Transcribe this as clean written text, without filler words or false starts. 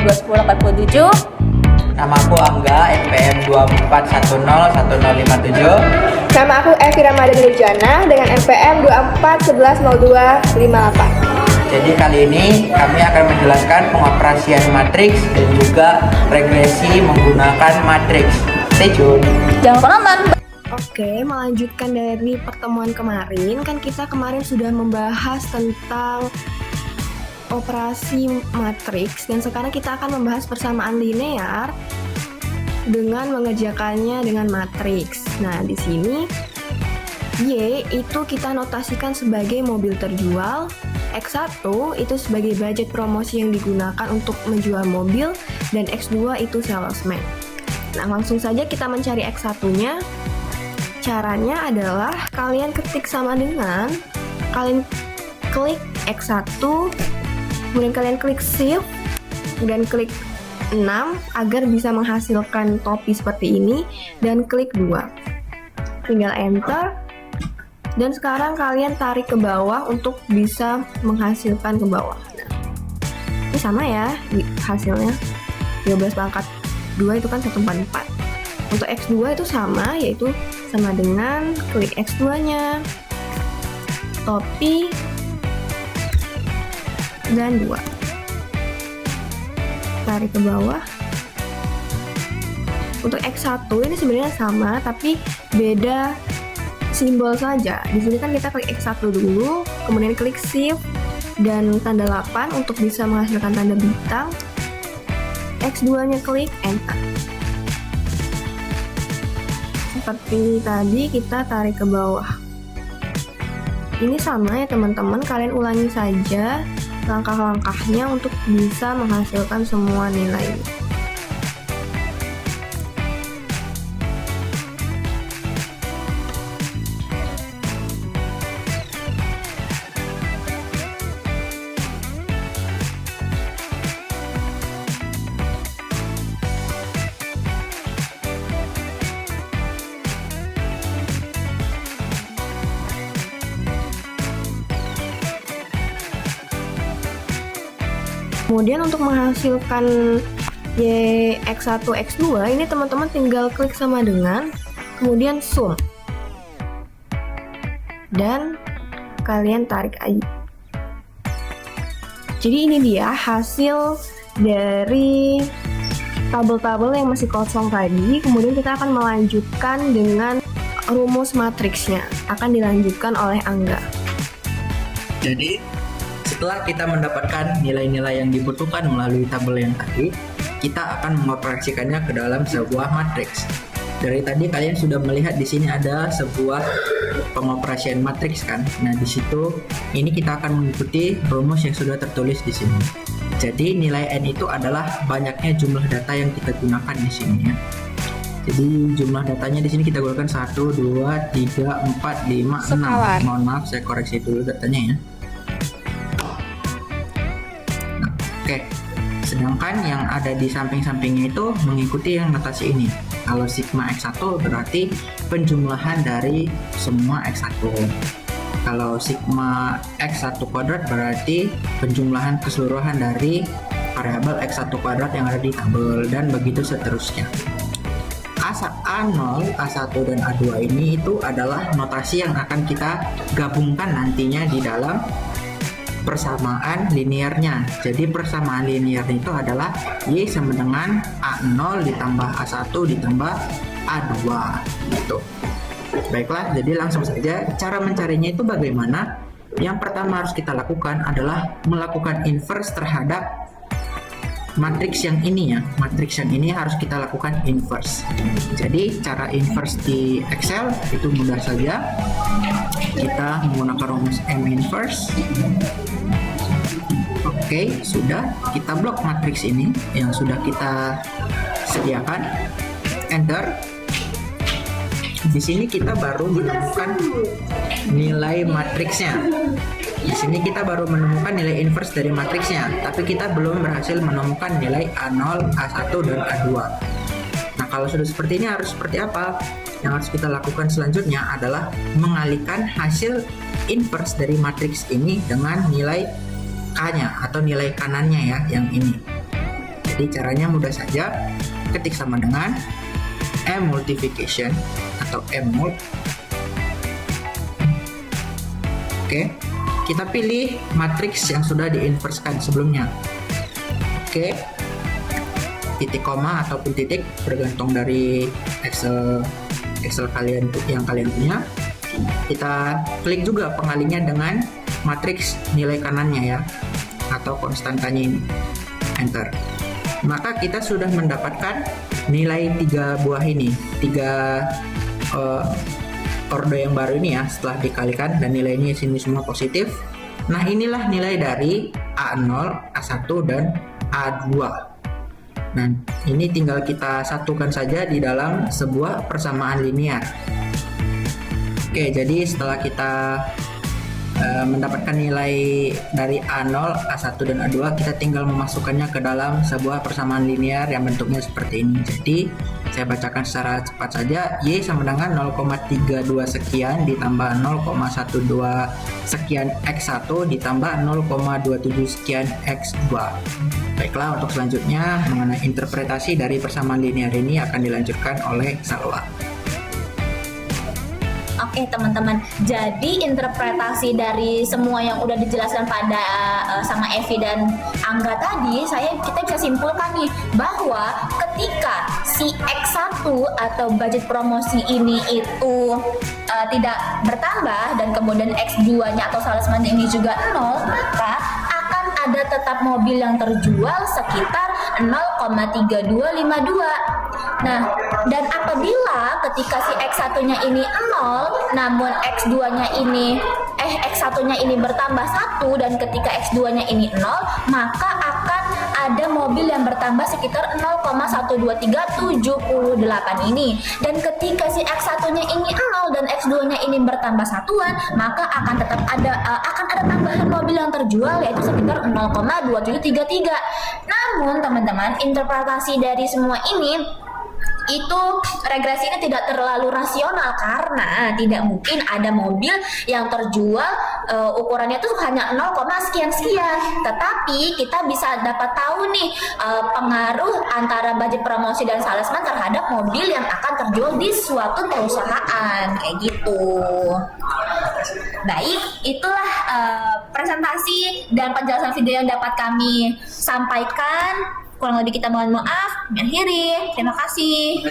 21087. Nama aku Angga, NPM 24101057. Nama aku Evi Ramadhan Nurjana dengan NPM 24110258. Jadi kali ini kami akan menjelaskan pengoperasian matriks dan juga regresi menggunakan matriks. Stay tune. Jangan lupa nonton. Oke, melanjutkan dari pertemuan kemarin, kan kita kemarin sudah membahas tentang operasi matriks dan sekarang kita akan membahas persamaan linear dengan mengerjakannya dengan matriks. Nah, di sini Y itu kita notasikan sebagai mobil terjual, X1 itu sebagai budget promosi yang digunakan untuk menjual mobil, dan X2 itu salesman. Nah, langsung saja kita mencari X1-nya. Caranya adalah kalian ketik sama dengan kalian klik X1, kemudian kalian klik shift dan klik 6 agar bisa menghasilkan topi seperti ini, dan klik 2. Tinggal enter. Dan sekarang kalian tarik ke bawah untuk bisa menghasilkan ke bawah. Nah, ini sama ya hasilnya. 12 pangkat 2 itu kan 144. Untuk X2 itu sama, yaitu sama dengan klik X2-nya, topi, dan 2. Tarik ke bawah. Untuk X1 ini sebenarnya sama, tapi beda simbol saja. Di sini kan kita klik X1 dulu, kemudian klik shift dan tanda 8 untuk bisa menghasilkan tanda bintang. X2-nya klik enter. Seperti tadi kita tarik ke bawah. Ini sama ya teman-teman, kalian ulangi saja langkah-langkahnya untuk bisa menghasilkan semua nilai. Kemudian untuk menghasilkan Y X1 X2 ini teman-teman tinggal klik sama dengan, kemudian sum, dan kalian tarik aja. Jadi ini dia hasil dari tabel-tabel yang masih kosong tadi. Kemudian kita akan melanjutkan dengan rumus matriksnya, akan dilanjutkan oleh Angga. Jadi setelah kita mendapatkan nilai-nilai yang dibutuhkan melalui tabel yang tadi, kita akan mengoperasikannya ke dalam sebuah matriks. Dari tadi kalian sudah melihat di sini ada sebuah pengoperasian matriks kan. Nah, di situ ini kita akan mengikuti rumus yang sudah tertulis di sini. Jadi nilai n itu adalah banyaknya jumlah data yang kita gunakan di sini ya. Jadi jumlah datanya di sini kita gunakan 1, 2, 3, 4, 5, 6. Mohon maaf, saya koreksi dulu datanya ya. Oke, sedangkan yang ada di samping-sampingnya itu mengikuti yang notasi ini. Kalau sigma X1 berarti penjumlahan dari semua X1. Kalau sigma X1 kuadrat berarti penjumlahan keseluruhan dari variabel X1 kuadrat yang ada di tabel, dan begitu seterusnya. A0, A1, dan A2 ini itu adalah notasi yang akan kita gabungkan nantinya di dalam persamaan linearnya. Jadi persamaan linear itu adalah Y sama dengan A0 ditambah A1 ditambah A2 gitu. Baiklah, jadi langsung saja cara mencarinya itu bagaimana? Yang pertama harus kita lakukan adalah melakukan inverse terhadap matriks yang ini ya. Matriks yang ini harus kita lakukan inverse. Jadi cara inverse di Excel itu mudah saja. Kita menggunakan rumus M inverse. Oke, sudah kita blok matriks ini yang sudah kita sediakan. Enter. Di sini kita baru menemukan nilai matriksnya. Di sini kita baru menemukan nilai inverse dari matriksnya, tapi kita belum berhasil menemukan nilai A0, A1, dan A2. Nah, kalau sudah seperti ini harus seperti apa? Yang harus kita lakukan selanjutnya adalah mengalihkan hasil inverse dari matriks ini dengan nilai K-nya atau nilai kanannya ya, yang ini. Jadi caranya mudah saja, ketik sama dengan M multiplication atau M mult. Oke, kita pilih matriks yang sudah diinverskan sebelumnya. Oke, titik koma ataupun titik bergantung dari Excel kalian yang kalian punya. Kita klik juga pengalihnya dengan matriks nilai kanannya ya, atau konstantanya ini. Enter. Maka kita sudah mendapatkan nilai 3 buah ini, 3 ordo yang baru ini ya, setelah dikalikan dan nilainya sini semua positif. Nah, inilah nilai dari A0, A1 dan A2. Nah, ini tinggal kita satukan saja di dalam sebuah persamaan linear. Oke, jadi setelah kita mendapatkan nilai dari A0, A1 dan A2, kita tinggal memasukkannya ke dalam sebuah persamaan linear yang bentuknya seperti ini. Jadi saya bacakan secara cepat saja. Y sama dengan 0,32 sekian ditambah 0,12 sekian X1 ditambah 0,27 sekian X2. Baiklah, untuk selanjutnya mengenai interpretasi dari persamaan linear ini akan dilanjutkan oleh Salwa. Oke teman-teman, jadi interpretasi dari semua yang udah dijelaskan pada sama Evi dan Angga tadi, kita bisa simpulkan nih bahwa ketika si X1 atau budget promosi ini itu tidak bertambah dan kemudian X2-nya atau salesman ini juga 0, maka akan ada tetap mobil yang terjual sekitar 0,3252. Nah, dan apabila ketika si X1-nya ini 0, namun X2-nya ini X1-nya ini bertambah 1 dan ketika X2-nya ini 0, maka akan ada mobil yang bertambah sekitar 0,12378 ini. Dan ketika si X1-nya ini 0 dan X2-nya ini bertambah satuan, maka akan tetap ada tambahan mobil yang terjual yaitu sekitar 0,2733. Namun teman-teman, interpretasi dari semua ini itu regresi ini tidak terlalu rasional karena tidak mungkin ada mobil yang terjual ukurannya itu hanya 0, sekian. Tetapi kita bisa dapat tahu nih pengaruh antara budget promosi dan salesman terhadap mobil yang akan terjual di suatu perusahaan kayak gitu. Baik, itulah presentasi dan penjelasan video yang dapat kami sampaikan. Kurang lebih kita mohon maaf. Mengakhiri. Terima kasih.